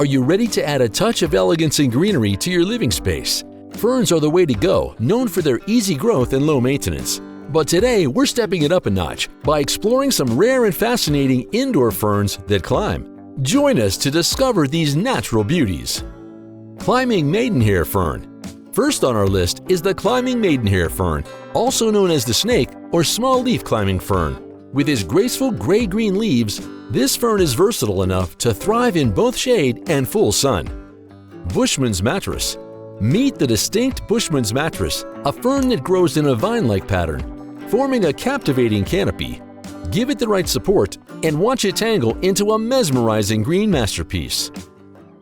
Are you ready to add a touch of elegance and greenery to your living space? Ferns are the way to go, known for their easy growth and low maintenance. But today, we're stepping it up a notch by exploring some rare and fascinating indoor ferns that climb. Join us to discover these natural beauties. Climbing Maidenhair Fern. First on our list is the Climbing Maidenhair Fern, also known as the snake or small leaf climbing fern. With its graceful gray-green leaves, this fern is versatile enough to thrive in both shade and full sun. Bushman's Mattress. Meet the distinct Bushman's Mattress, a fern that grows in a vine-like pattern, forming a captivating canopy. Give it the right support and watch it tangle into a mesmerizing green masterpiece.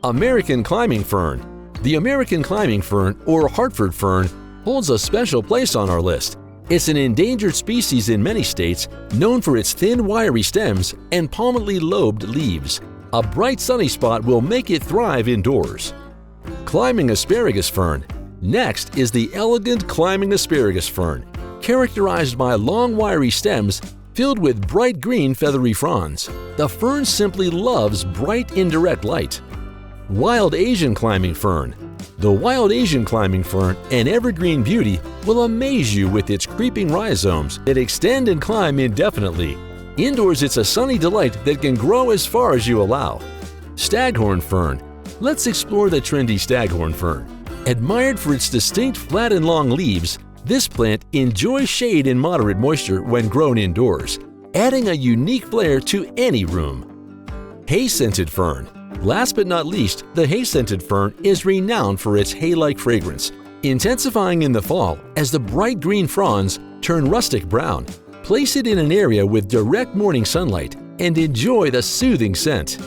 American Climbing Fern. The American Climbing Fern, or Hartford Fern, holds a special place on our list. It's an endangered species in many states, known for its thin, wiry stems and palmately lobed leaves. A bright sunny spot will make it thrive indoors. Climbing Asparagus Fern. Next is the elegant Climbing Asparagus Fern, characterized by long, wiry stems filled with bright green feathery fronds. The fern simply loves bright, indirect light. Wild Asian Climbing Fern. The Wild Asian Climbing Fern, an evergreen beauty, will amaze you with its creeping rhizomes that extend and climb indefinitely. Indoors, it's a sunny delight that can grow as far as you allow. Staghorn Fern. Let's explore the trendy Staghorn Fern. Admired for its distinct flat and long leaves, this plant enjoys shade and moderate moisture when grown indoors, adding a unique flair to any room. Hay-scented Fern. Last but not least, the hay-scented fern is renowned for its hay-like fragrance, intensifying in the fall as the bright green fronds turn rustic brown. Place it in an area with direct morning sunlight and enjoy the soothing scent.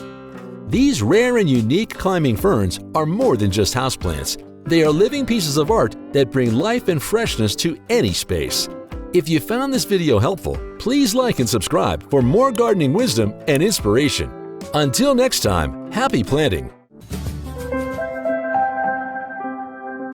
These rare and unique climbing ferns are more than just houseplants. They are living pieces of art that bring life and freshness to any space. If you found this video helpful, please like and subscribe for more gardening wisdom and inspiration. Until next time, happy planting!